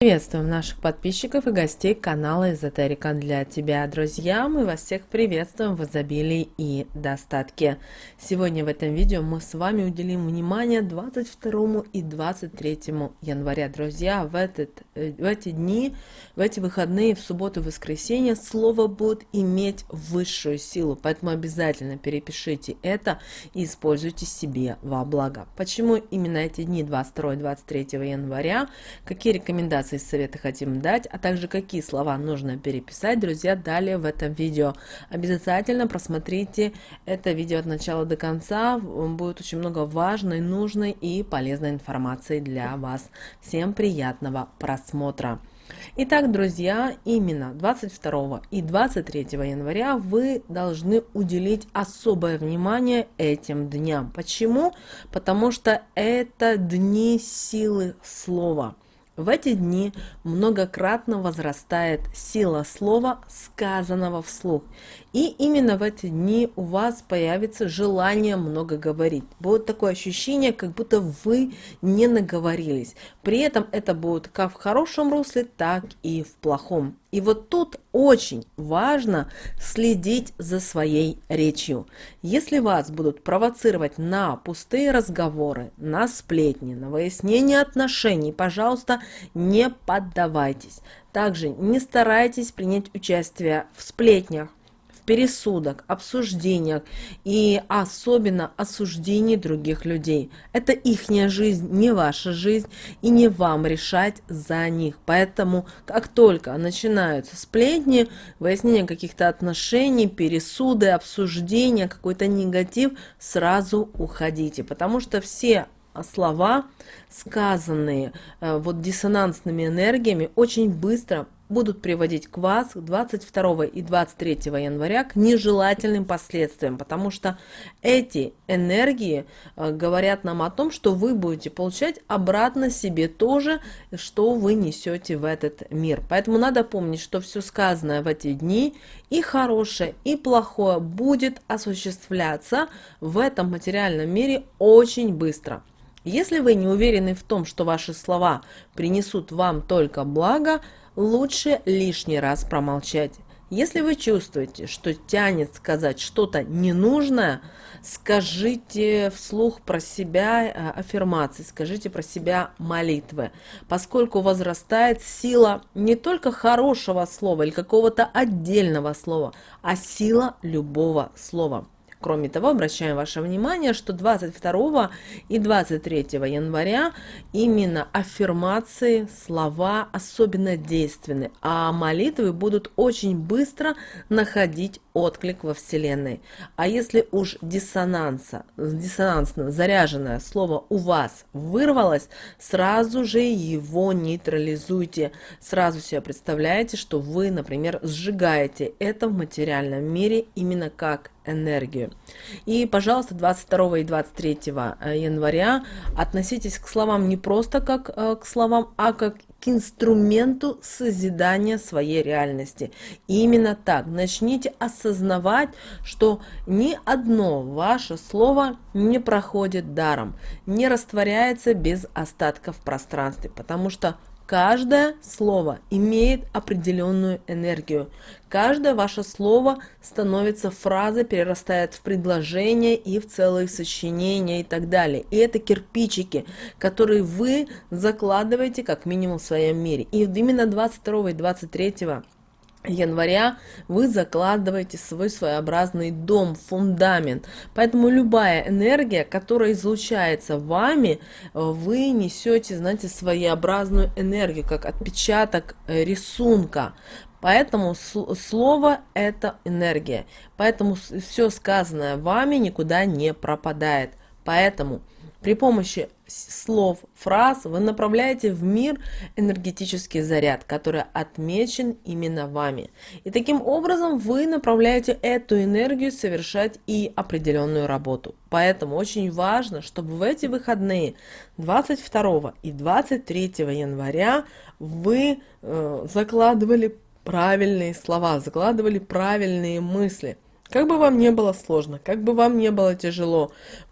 Приветствуем наших подписчиков и гостей канала Эзотерика для тебя, друзья. Мы вас всех приветствуем в изобилии и достатке. Сегодня в этом видео мы с вами уделим внимание 22 и 23 января. Друзья, в эти дни, в эти выходные, в субботу и воскресенье слово будет иметь высшую силу. Поэтому обязательно перепишите это и используйте себе во благо. Почему именно эти дни 22 и 23 января? Какие рекомендации и советы хотим дать, а также какие слова нужно переписать, друзья, далее в этом видео. Обязательно просмотрите это видео от начала до конца, будет очень много важной, нужной и полезной информации для вас. Всем приятного просмотра! Итак, друзья, именно 22 и 23 января вы должны уделить особое внимание этим дням. Почему? Потому что это дни силы слова. В эти дни многократно возрастает сила слова, сказанного вслух. И именно в эти дни у вас появится желание много говорить. Будет такое ощущение, как будто вы не наговорились. При этом это будет как в хорошем русле, так и в плохом. И вот тут очень важно следить за своей речью. Если вас будут провоцировать на пустые разговоры, на сплетни, на выяснение отношений, пожалуйста, не поддавайтесь. Также не старайтесь принять участие в сплетнях, пересудах, обсуждениях и особенно осуждении других людей. Это ихняя жизнь, не ваша жизнь, и не вам решать за них. Поэтому, как только начинаются сплетни, выяснение каких-то отношений, пересуды, обсуждения, какой-то негатив, сразу уходите, потому что все слова, сказанные вот диссонансными энергиями, очень быстро будут приводить к вас 22 и 23 января к нежелательным последствиям, потому что эти энергии говорят нам о том, что вы будете получать обратно себе то же, что вы несете в этот мир. Поэтому надо помнить, что все сказанное в эти дни, и хорошее, и плохое, будет осуществляться в этом материальном мире очень быстро. Если вы не уверены в том, что ваши слова принесут вам только благо, лучше лишний раз промолчать. Если вы чувствуете, что тянет сказать что-то ненужное, скажите вслух про себя аффирмации, скажите про себя молитвы, поскольку возрастает сила не только хорошего слова или какого-то отдельного слова, а сила любого слова. Кроме того, обращаем ваше внимание, что 22 и 23 января именно аффирмации, слова особенно действенны, а молитвы будут очень быстро находить отклик во Вселенной. А если уж диссонансно заряженное слово у вас вырвалось, сразу же его нейтрализуйте. Сразу себе представляете, что вы, например, сжигаете это в материальном мире именно как энергию. И, пожалуйста, 22 и 23 января относитесь к словам не просто как к словам, а как к инструменту созидания своей реальности. И именно так начните осознавать, что ни одно ваше слово не проходит даром, не растворяется без остатка в пространстве, потому что каждое слово имеет определенную энергию. Каждое ваше слово становится фразой, перерастает в предложение и в целые сочинения и так далее. И это кирпичики, которые вы закладываете как минимум в своем мире. И именно 22 и 23 января вы закладываете свой своеобразный дом, фундамент. Поэтому любая энергия, которая излучается вами, вы несете, знаете, своеобразную энергию, как отпечаток рисунка. Поэтому слово – это энергия. Поэтому все сказанное вами никуда не пропадает. Поэтому при помощи слов, фраз вы направляете в мир энергетический заряд, который отмечен именно вами. И таким образом вы направляете эту энергию совершать и определенную работу. Поэтому очень важно, чтобы в эти выходные 22 и 23 января вы закладывали правильные слова, закладывали правильные мысли. Как бы вам не было сложно, как бы вам не было тяжело,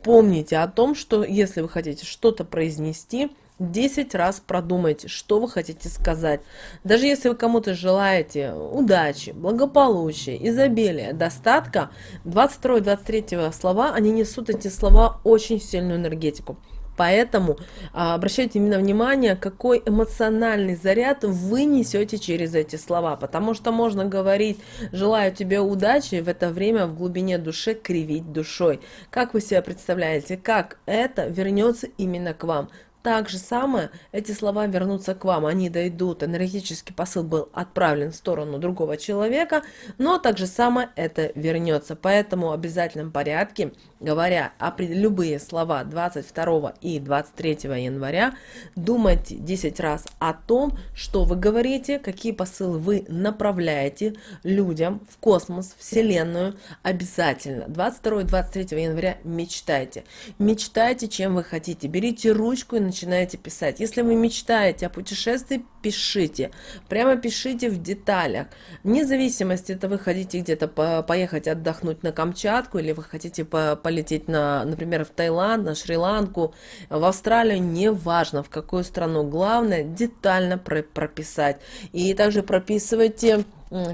помните о том, что если вы хотите что-то произнести, 10 раз продумайте, что вы хотите сказать. Даже если вы кому-то желаете удачи, благополучия, изобилия, достатка, 22-23 слова, они несут эти слова очень сильную энергетику. Поэтому обращайте именно внимание, какой эмоциональный заряд вы несете через эти слова. Потому что можно говорить «желаю тебе удачи», и в это время в глубине души кривить душой. Как вы себе представляете, как это вернется именно к вам? Так же самое, эти слова вернутся к вам, они дойдут, энергетический посыл был отправлен в сторону другого человека, но так же самое это вернется. Поэтому в обязательном порядке, говоря любые слова 22 и 23 января, думайте 10 раз о том, что вы говорите, какие посылы вы направляете людям, в космос, Вселенную. Обязательно 22 и 23 января мечтайте. Мечтайте, чем вы хотите. Берите ручку и начинаете писать. Если вы мечтаете о путешествии, пишите. Прямо пишите в деталях. Вне зависимости, это вы хотите где-то поехать отдохнуть на Камчатку, или вы хотите полететь, например, в Таиланд, на Шри-Ланку, в Австралию, неважно в какую страну. Главное детально прописать. И также прописывайте,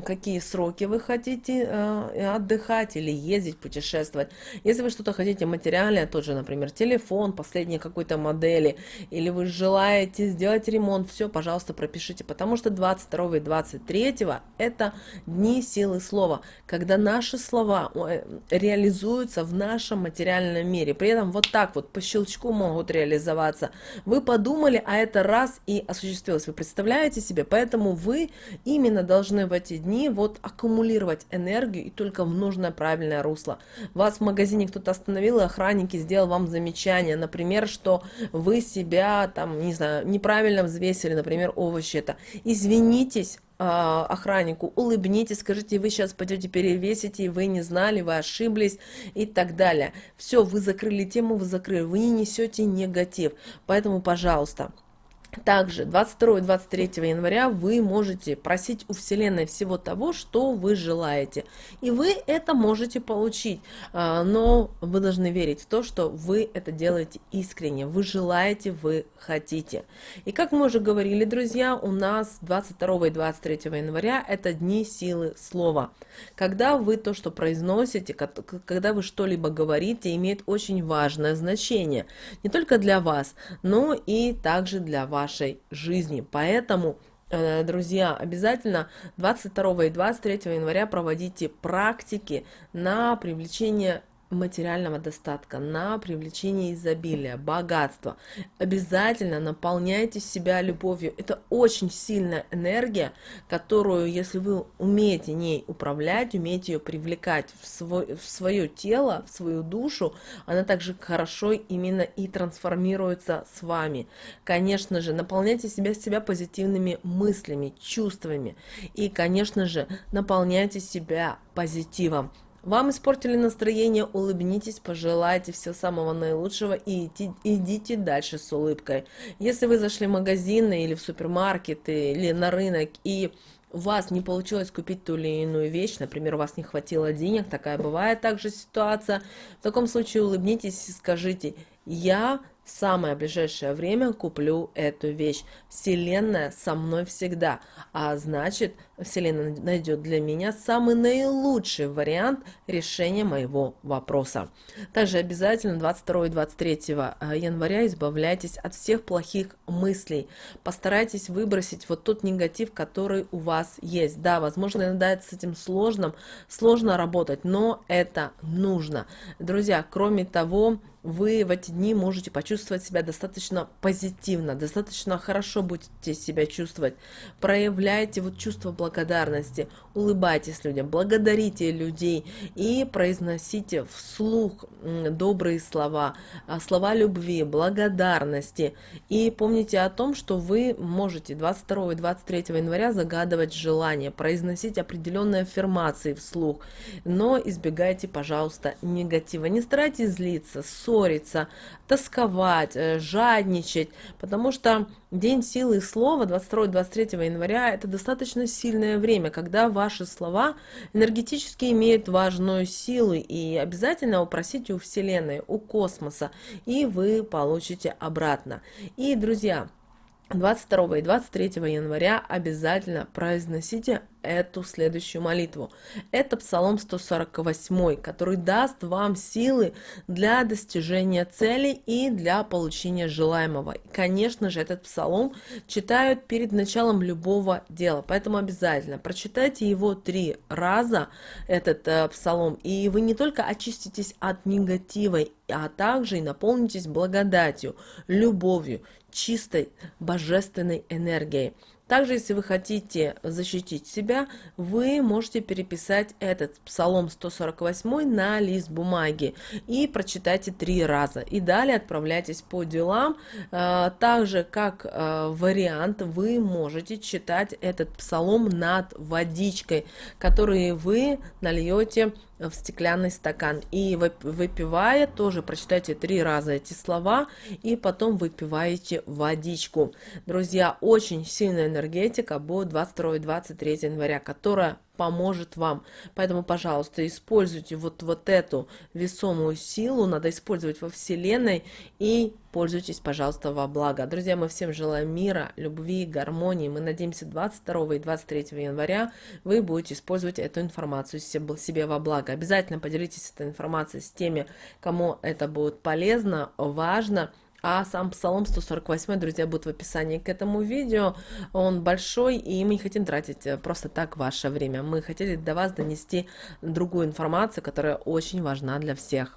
какие сроки вы хотите отдыхать или ездить, путешествовать. Если вы что-то хотите материальное, тот же, например, телефон последней какой-то модели, или вы желаете сделать ремонт, все, пожалуйста, пропишите, потому что 22 и 23 это дни силы слова, когда наши слова реализуются в нашем материальном мире, при этом вот так вот по щелчку могут реализоваться. Вы подумали, а это раз и осуществилось. Вы представляете себе? Поэтому вы именно должны в эти дни вот аккумулировать энергию и только в нужное правильное русло. Вас в магазине кто-то остановил, и охранники сделал вам замечание, например, что вы себя там, не знаю, неправильно взвесили, например, овощи это. Извинитесь охраннику, улыбнитесь, скажите, вы сейчас пойдете перевесите, вы не знали, вы ошиблись и так далее. Все, вы закрыли тему, вы закрыли, вы не несете негатив. Поэтому, пожалуйста, также 22 и 23 января вы можете просить у Вселенной всего того, что вы желаете. И вы это можете получить. Но вы должны верить в то, что вы это делаете искренне. Вы желаете, вы хотите. И как мы уже говорили, друзья, у нас 22 и 23 января это дни силы слова. Когда вы то, что произносите, когда вы что-либо говорите, имеет очень важное значение. Не только для вас, но и также для вашей жизни. Поэтому, друзья, обязательно 22 и 23 января проводите практики на привлечение материального достатка, на привлечение изобилия, богатства. Обязательно наполняйте себя любовью. Это очень сильная энергия, которую, если вы умеете ней управлять, умеете ее привлекать в свое тело, в свою душу, она также хорошо именно и трансформируется с вами. Конечно же, наполняйте себя позитивными мыслями, чувствами. И, конечно же, наполняйте себя позитивом. Вам испортили настроение, улыбнитесь, пожелайте всего самого наилучшего и идите дальше с улыбкой. Если вы зашли в магазин или в супермаркет или на рынок и у вас не получилось купить ту или иную вещь, например, у вас не хватило денег, такая бывает также ситуация, в таком случае улыбнитесь и скажите: я в самое ближайшее время куплю эту вещь. Вселенная со мной всегда. А значит, Вселенная найдет для меня самый наилучший вариант решения моего вопроса. Также обязательно 22 и 23 января избавляйтесь от всех плохих мыслей. Постарайтесь выбросить вот тот негатив, который у вас есть. Да, возможно, иногда с этим сложно работать, но это нужно. Друзья, кроме того, вы в эти дни можете почувствовать себя достаточно позитивно, достаточно хорошо будете себя чувствовать. Проявляйте вот чувство благодарности, улыбайтесь людям, благодарите людей и произносите вслух добрые слова, слова любви, благодарности. И помните о том, что вы можете 22 и 23 января загадывать желания, произносить определенные аффирмации вслух, но избегайте, пожалуйста, негатива. Не старайтесь злиться, ссориться, тосковать, жадничать, потому что День силы слова 22-23 января – это достаточно сильное время, когда ваши слова энергетически имеют важную силу, и обязательно упросите у Вселенной, у космоса, и вы получите обратно. И, друзья, 22 и 23 января обязательно произносите эту следующую молитву. Это Псалом 148, который даст вам силы для достижения целей и для получения желаемого. И, конечно же, этот псалом читают перед началом любого дела, поэтому обязательно прочитайте его 3 раза, этот псалом, и вы не только очиститесь от негатива, а также и наполнитесь благодатью, любовью, чистой божественной энергией. Также, если вы хотите защитить себя, вы можете переписать этот Псалом 148 на лист бумаги и прочитайте 3 раза. И далее отправляйтесь по делам. Также, как вариант, вы можете читать этот Псалом над водичкой, которую вы нальете в стеклянный стакан. И выпивая, тоже прочитайте 3 раза эти слова, и потом выпиваете водичку. Друзья, очень сильная энергетика будет 22 и 23 января, которая поможет вам. Поэтому, пожалуйста, используйте вот эту весомую силу, надо использовать во Вселенной, и пользуйтесь, пожалуйста, во благо. Друзья, мы всем желаем мира, любви, гармонии. Мы надеемся, 22 и 23 января вы будете использовать эту информацию себе во благо. Обязательно поделитесь этой информацией с теми, кому это будет полезно, важно. А сам Псалом 148, друзья, будет в описании к этому видео. Он большой, и мы не хотим тратить просто так ваше время. Мы хотели до вас донести другую информацию, которая очень важна для всех.